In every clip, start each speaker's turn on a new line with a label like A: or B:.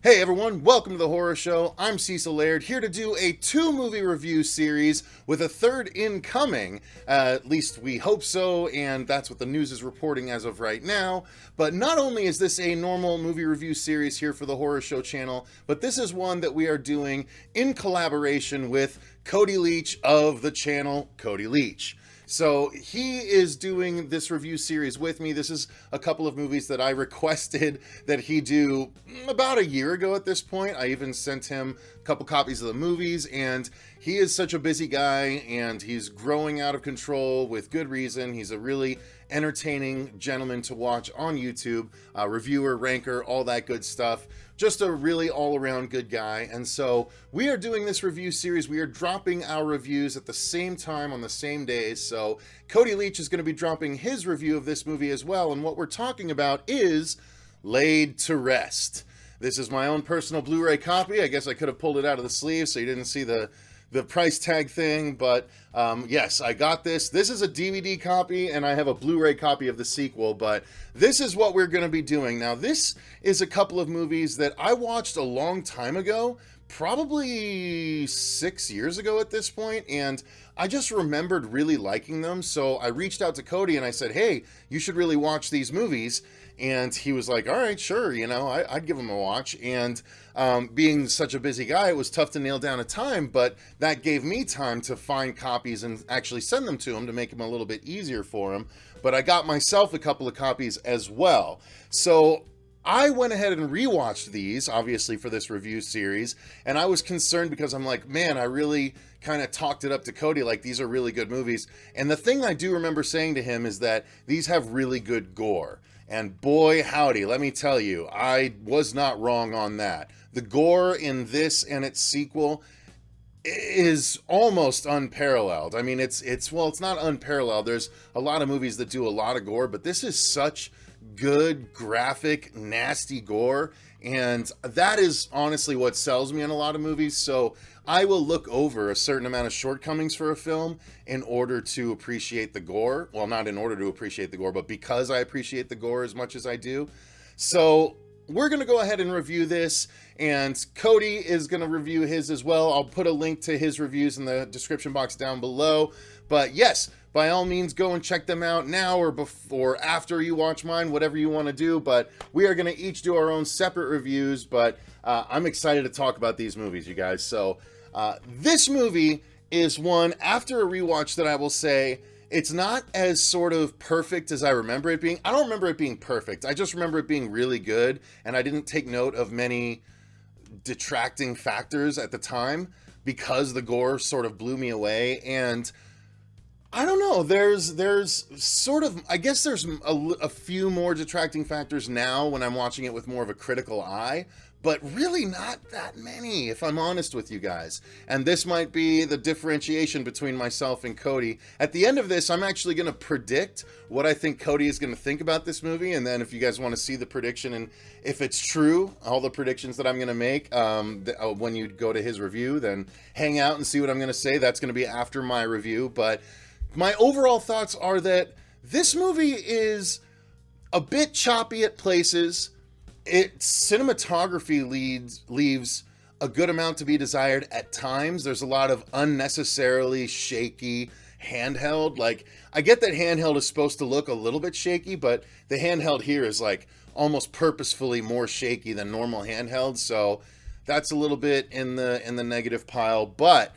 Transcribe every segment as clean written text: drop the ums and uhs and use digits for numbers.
A: Hey everyone, welcome to the Horror Show. I'm Cecil Laird, here to do a 2-movie review series with a third incoming. At least we hope so, and that's what the news is reporting as of right now. But not only is this a normal movie review series here for the Horror Show channel, but this is one that we are doing in collaboration with CODY LEACH of the channel CODY LEACH. So he is doing this review series with me. This is a couple of movies that I requested that he do about a year ago at this point. I even sent him a couple copies of the movies, and he is such a busy guy, and he's growing out of control with good reason. He's a really entertaining gentleman to watch on YouTube, reviewer, ranker, all that good stuff. Just a really all-around good guy. And so we are doing this review series. We are dropping our reviews at the same time on the same days. So CODY LEACH is going to be dropping his review of this movie as well. And what we're talking about is Laid to Rest. This is my own personal Blu-ray copy. I guess I could have pulled it out of the sleeve so you didn't see the price tag thing, but yes, I got this. This is a DVD copy, and I have a Blu-ray copy of the sequel, but this is what we're going to be doing. Now, this is a couple of movies that I watched a long time ago, probably 6 years ago at this point, and I just remembered really liking them, so I reached out to CODY and I said, hey, you should really watch these movies. And he was like, all right, sure, I'd give him a watch. And being such a busy guy, it was tough to nail down a time, but that gave me time to find copies and actually send them to him to make them a little bit easier for him. But I got myself a couple of copies as well. So I went ahead and rewatched these, obviously, for this review series, and I was concerned because I'm like, man, I really kind of talked it up to CODY, like, these are really good movies. And the thing I do remember saying to him is that these have really good gore. And boy, howdy, let me tell you, I was not wrong on that. The gore in this and its sequel is almost unparalleled. I mean, it's not unparalleled. There's a lot of movies that do a lot of gore, but this is such good, graphic, nasty gore, and that is honestly what sells me in a lot of movies. So I will look over a certain amount of shortcomings for a film in order to appreciate the gore. Well, not in order to appreciate the gore, but because I appreciate the gore as much as I do. So we're going to go ahead and review this, and CODY is going to review his as well. I'll put a link to his reviews in the description box down below. But yes, by all means, go and check them out now or before, after you watch mine, whatever you want to do. But we are going to each do our own separate reviews, but I'm excited to talk about these movies, you guys. So this movie is one, after a rewatch, that I will say it's not as sort of perfect as I remember it being. I don't remember it being perfect. I just remember it being really good, and I didn't take note of many detracting factors at the time because the gore sort of blew me away. And I don't know, there's sort of, I guess there's a few more detracting factors now when I'm watching it with more of a critical eye, but really not that many, if I'm honest with you guys. And this might be the differentiation between myself and CODY. At the end of this, I'm actually going to predict what I think CODY is going to think about this movie, and then if you guys want to see the prediction, and if it's true, all the predictions that I'm going to make, when you go to his review, then hang out and see what I'm going to say. That's going to be after my review, but my overall thoughts are that this movie is a bit choppy at places. Its cinematography leaves a good amount to be desired at times. There's a lot of unnecessarily shaky handheld. Like, I get that handheld is supposed to look a little bit shaky, but the handheld here is like almost purposefully more shaky than normal handheld. So that's a little bit in the negative pile, but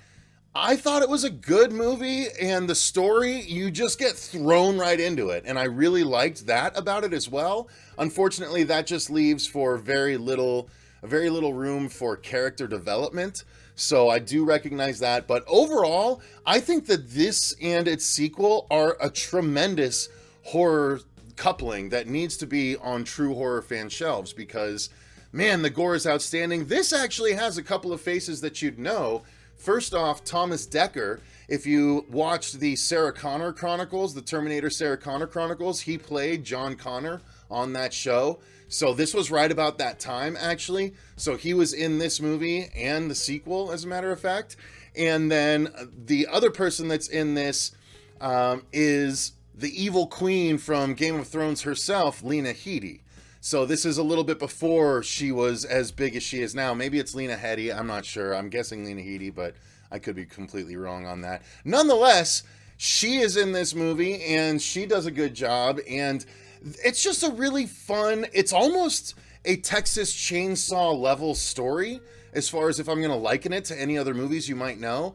A: I thought it was a good movie, and the story, you just get thrown right into it, and I really liked that about it as well. Unfortunately, that just leaves for very little room for character development, so I do recognize that. But overall, I think that this and its sequel are a tremendous horror coupling that needs to be on true horror fan shelves, because, man, the gore is outstanding. This actually has a couple of faces that you'd know. First off, Thomas Dekker. If you watched the Sarah Connor Chronicles, the Terminator Sarah Connor Chronicles, he played John Connor on that show. So this was right about that time, actually. So he was in this movie and the sequel, as a matter of fact. And then the other person that's in this is the evil queen from Game of Thrones herself, Lena Headey. So this is a little bit before she was as big as she is now. Maybe it's Lena Headey. I'm not sure. I'm guessing Lena Headey, but I could be completely wrong on that. Nonetheless, she is in this movie and she does a good job. And it's just a really fun, it's almost a Texas Chainsaw level story as far as if I'm going to liken it to any other movies you might know.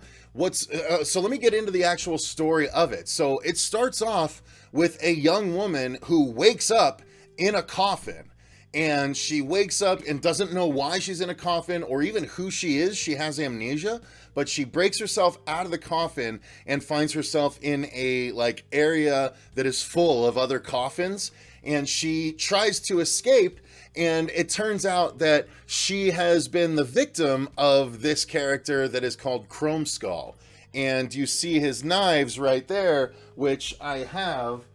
A: So let me get into the actual story of it. So it starts off with a young woman who wakes up in a coffin, and she wakes up and doesn't know why she's in a coffin or even who she is. She has amnesia, but she breaks herself out of the coffin and finds herself in a area that is full of other coffins, and she tries to escape. And it turns out that she has been the victim of this character that is called Chrome Skull. And you see his knives right there, which I have.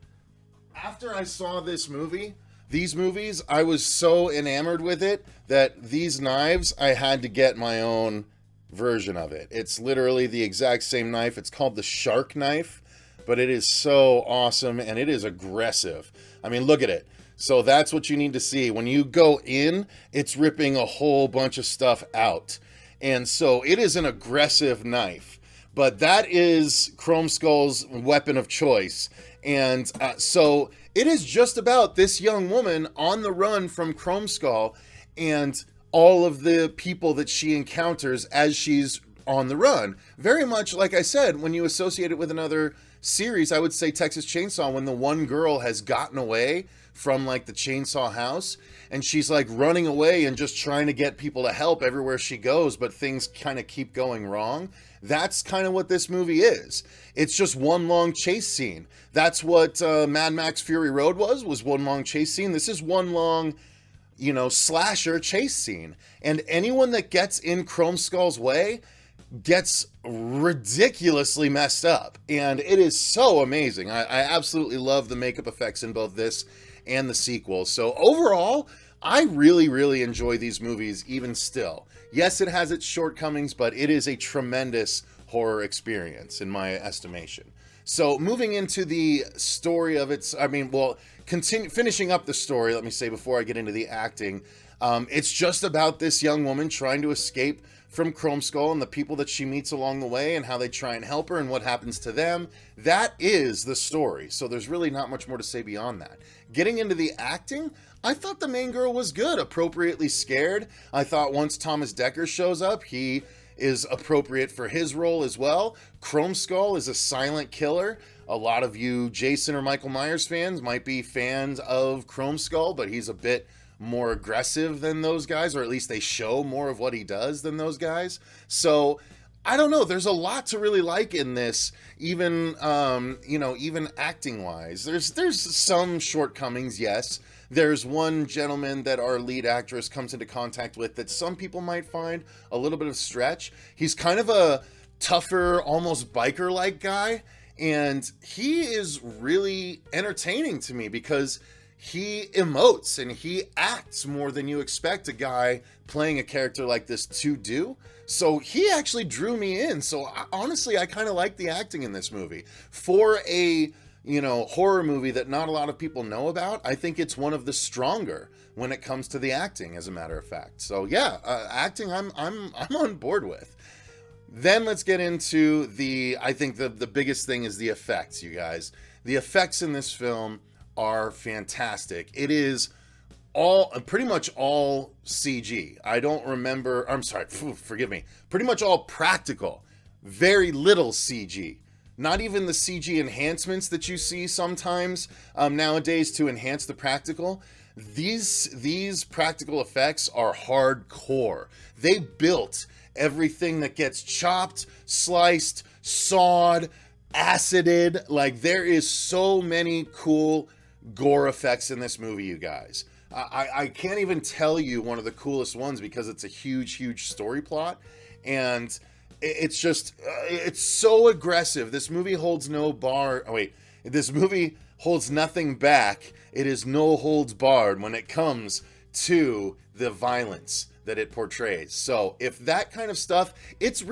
A: After I saw these movies, I was so enamored with it that these knives, I had to get my own version of it. It's literally the exact same knife. It's called the shark knife, but it is so awesome and it is aggressive. I mean, look at it. So that's what you need to see. When you go in, it's ripping a whole bunch of stuff out. And so it is an aggressive knife. But that is Chrome Skull's weapon of choice. And so it is just about this young woman on the run from Chrome Skull and all of the people that she encounters as she's on the run. Very much, like I said, when you associate it with another series, I would say Texas Chainsaw, when the one girl has gotten away from the chainsaw house and she's running away and just trying to get people to help everywhere she goes, but things kind of keep going wrong. That's kind of what this movie is. It's just one long chase scene. That's what Mad Max Fury Road was one long chase scene. This is one long, slasher chase scene. And anyone that gets in Chrome Skull's way gets ridiculously messed up. And it is so amazing. I absolutely love the makeup effects in both this and the sequel. So overall, I really, really enjoy these movies even still. Yes, it has its shortcomings, but it is a tremendous horror experience in my estimation. So moving into the story of finishing up the story, let me say before I get into the acting, it's just about this young woman trying to escape from Chrome Skull and the people that she meets along the way and how they try and help her and what happens to them. That is the story. So there's really not much more to say beyond that. Getting into the acting, I thought the main girl was good, appropriately scared. I thought once Thomas Dekker shows up, he is appropriate for his role as well. Chrome Skull is a silent killer. A lot of you Jason or Michael Myers fans might be fans of Chrome Skull, but he's a bit more aggressive than those guys, or at least they show more of what he does than those guys. So I don't know, there's a lot to really like in this, even even acting wise. There's some shortcomings, yes. There's one gentleman that our lead actress comes into contact with that some people might find a little bit of stretch. He's kind of a tougher, almost biker-like guy, and he is really entertaining to me because he emotes and he acts more than you expect a guy playing a character like this to do. So he actually drew me in. So honestly, I kind of like the acting in this movie. For a horror movie that not a lot of people know about, I think it's one of the stronger when it comes to the acting, as a matter of fact. So yeah, acting I'm on board with. Then let's get into I think the biggest thing is the effects, you guys. The effects in this film are fantastic. It is pretty much all CG. Forgive me. Pretty much all practical. Very little CG. Not even the CG enhancements that you see sometimes nowadays to enhance the practical. These practical effects are hardcore. They built everything that gets chopped, sliced, sawed, acided. There is so many cool gore effects in this movie, you guys. I can't even tell you one of the coolest ones because it's a huge story plot, and it's just it's so aggressive. This movie holds this movie holds nothing back. It is no holds barred when it comes to the violence that it portrays. So if that kind of stuff, it's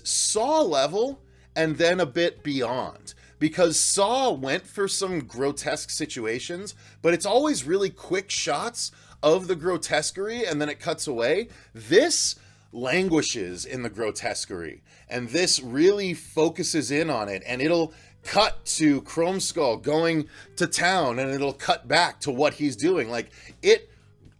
A: Saw level and then a bit beyond. because Saw went for some grotesque situations, but it's always really quick shots of the grotesquerie and then it cuts away. This languishes in the grotesquerie, and this really focuses in on it, and it'll cut to Chrome Skull going to town and it'll cut back to what he's doing. Like, it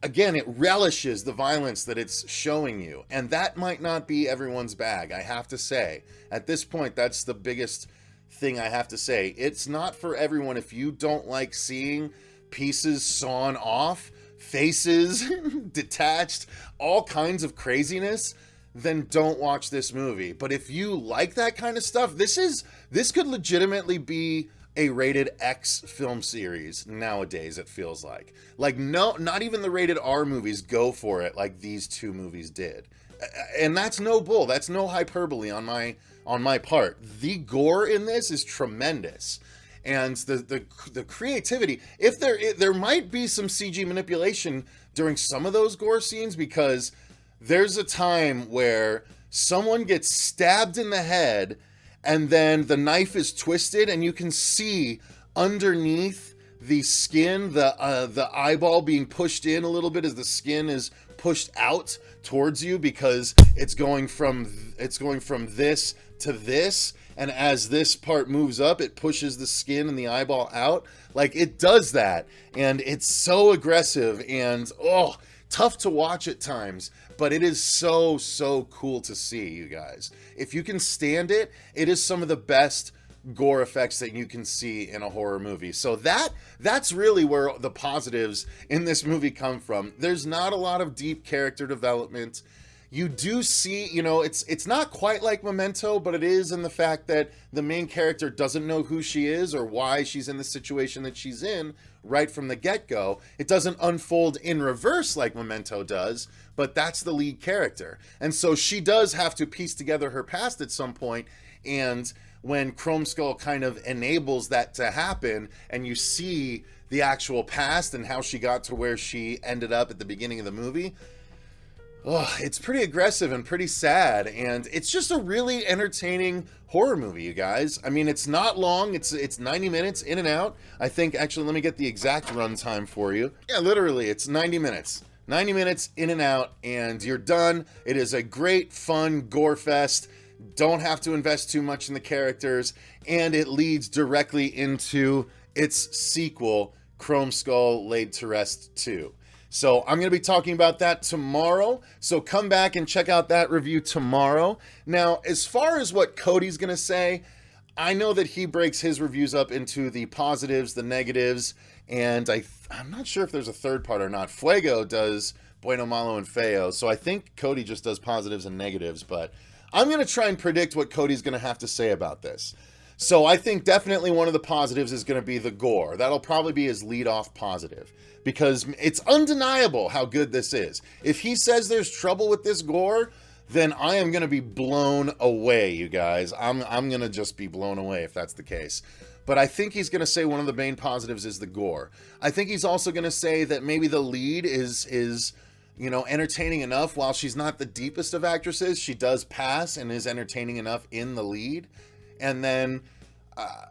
A: relishes the violence that it's showing you, and that might not be everyone's bag, I have to say. At this point, that's the biggest thing I have to say. It's not for everyone. If you don't like seeing pieces sawn off, faces detached, all kinds of craziness, then don't watch this movie. But if you like that kind of stuff, this could legitimately be a rated X film series nowadays, it feels like. Like, no, not even the rated R movies go for it like these two movies did. And that's no bull, that's no hyperbole on my part. The gore in this is tremendous. And the creativity, if there might be some CG manipulation during some of those gore scenes, because there's a time where someone gets stabbed in the head and then the knife is twisted and you can see underneath the skin, the eyeball being pushed in a little bit as the skin is pushed out towards you, because it's going from this to this, and as this part moves up, it pushes the skin and the eyeball out. Like, it does that, and it's so aggressive and tough to watch at times, but it is so cool to see, you guys. If you can stand it, it is some of the best gore effects that you can see in a horror movie. So that's really where the positives in this movie come from. There's not a lot of deep character development. You do see, it's not quite like Memento, but it is in the fact that the main character doesn't know who she is or why she's in the situation that she's in right from the get-go. It doesn't unfold in reverse like Memento does, but that's the lead character. And so she does have to piece together her past at some point, and when Chrome Skull kind of enables that to happen, and you see the actual past and how she got to where she ended up at the beginning of the movie, it's pretty aggressive and pretty sad, and it's just a really entertaining horror movie, you guys. I mean, it's not long. It's 90 minutes in and out. I think, actually, let me get the exact runtime for you. Yeah, literally, it's 90 minutes. 90 minutes in and out, and you're done. It is a great, fun gore fest. Don't have to invest too much in the characters, and it leads directly into its sequel, Chrome Skull Laid to Rest 2. So I'm going to be talking about that tomorrow, so come back and check out that review tomorrow. Now, as far as what Cody's going to say, I know that he breaks his reviews up into the positives, the negatives, and I'm not sure if there's a third part or not. Fuego does Bueno, Malo, and Feo, so I think Cody just does positives and negatives, but I'm going to try and predict what Cody's going to have to say about this. So I think definitely one of the positives is going to be the gore. That'll probably be his lead-off positive, because it's undeniable how good this is. If he says there's trouble with this gore, then I am going to be blown away, you guys. I'm going to just be blown away if that's the case. But I think he's going to say one of the main positives is the gore. I think he's also going to say that maybe the lead is entertaining enough. While she's not the deepest of actresses, she does pass and is entertaining enough in the lead. And then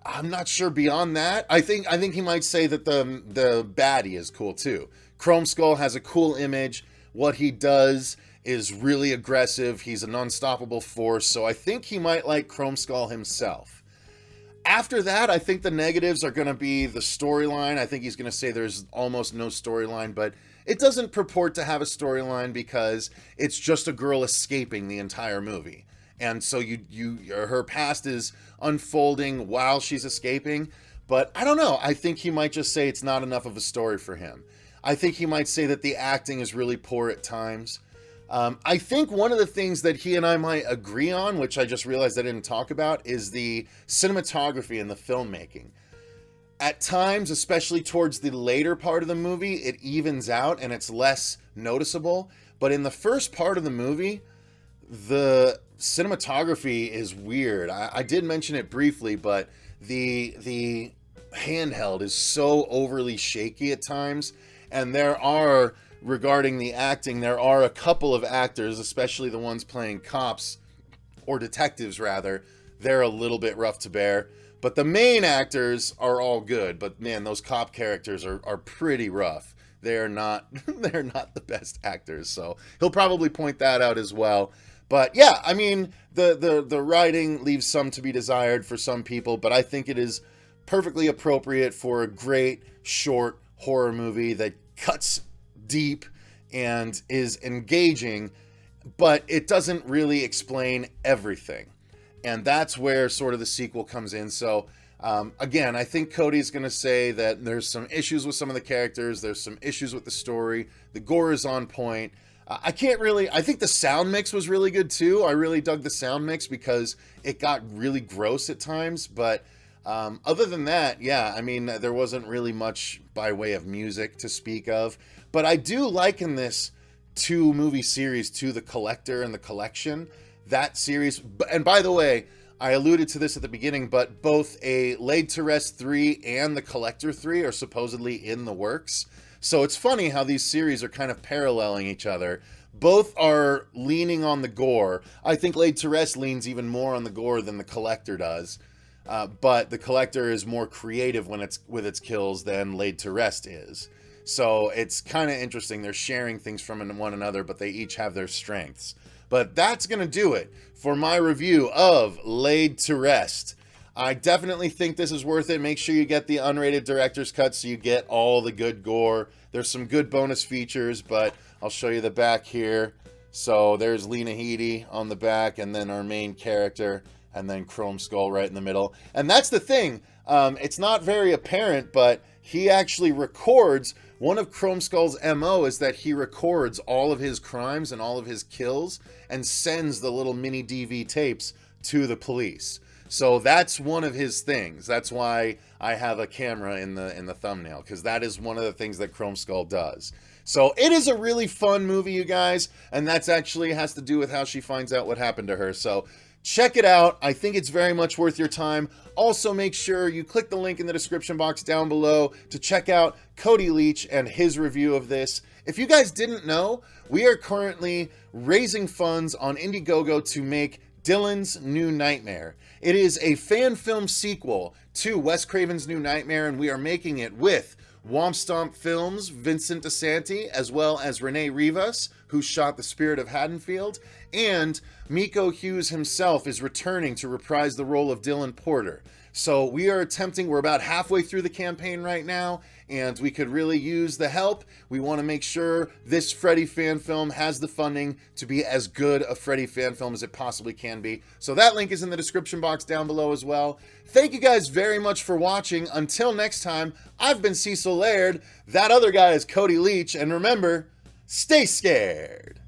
A: I'm not sure beyond that. I think he might say that the baddie is cool too. Chrome Skull has a cool image. What he does is really aggressive. He's an unstoppable force. So I think he might like Chrome Skull himself. After that, I think the negatives are going to be the storyline. I think he's going to say there's almost no storyline, but it doesn't purport to have a storyline because it's just a girl escaping the entire movie. And so her past is unfolding while she's escaping. But I don't know. I think he might just say it's not enough of a story for him. I think he might say that the acting is really poor at times. I think one of the things that he and I might agree on, which I just realized I didn't talk about, is the cinematography and the filmmaking. At times, especially towards the later part of the movie, it evens out and it's less noticeable. But in the first part of the movie, the cinematography is weird. I did mention it briefly, but the handheld is so overly shaky at times. And regarding the acting, there are a couple of actors, especially the ones playing cops, or detectives rather, they're a little bit rough to bear. But the main actors are all good. But man, those cop characters are pretty rough. They're not they're not the best actors. So he'll probably point that out as well. But yeah, I mean, the writing leaves some to be desired for some people, but I think it is perfectly appropriate for a great short horror movie that cuts deep and is engaging, but it doesn't really explain everything. And that's where sort of the sequel comes in. So again, I think Cody's going to say that there's some issues with some of the characters. There's some issues with the story. The gore is on point. I think the sound mix was really good too. I really dug the sound mix because it got really gross at times. But other than that, yeah, I mean, there wasn't really much by way of music to speak of. But I do liken this two movie series to The Collector and The Collection. That series, and by the way, I alluded to this at the beginning, but both a Laid to Rest 3 and The Collector 3 are supposedly in the works. So it's funny how these series are kind of paralleling each other. Both are leaning on the gore. I think Laid to Rest leans even more on the gore than The Collector does. But The Collector is more creative when it's with its kills than Laid to Rest is. So it's kind of interesting. They're sharing things from one another, but they each have their strengths. But that's going to do it for my review of Laid to Rest. I definitely think this is worth it. Make sure you get the unrated director's cut so you get all the good gore. There's some good bonus features, but I'll show you the back here. So there's Lena Headey on the back, and then our main character, and then Chrome Skull right in the middle. And that's the thing. It's not very apparent, but he actually records. One of Chrome Skull's MO is that he records all of his crimes and all of his kills and sends the little mini DV tapes to the police. So that's one of his things. That's why I have a camera in the thumbnail, because that is one of the things that Chrome Skull does. So it is a really fun movie, you guys, and that's actually has to do with how she finds out what happened to her. So check it out. I think it's very much worth your time. Also, make sure you click the link in the description box down below to check out Cody Leach and his review of this. If you guys didn't know, we are currently raising funds on Indiegogo to make Dylan's New Nightmare. It is a fan film sequel to Wes Craven's New Nightmare, and we are making it with Womp Stomp Films' Vincent DeSanti, as well as Renee Rivas, who shot The Spirit of Haddonfield, and Miko Hughes himself is returning to reprise the role of Dylan Porter. So we're about halfway through the campaign right now, and we could really use the help. We want to make sure this Freddy fan film has the funding to be as good a Freddy fan film as it possibly can be. So that link is in the description box down below as well. Thank you guys very much for watching. Until next time, I've been Cecil Laird. That other guy is Cody Leach. And remember, stay scared.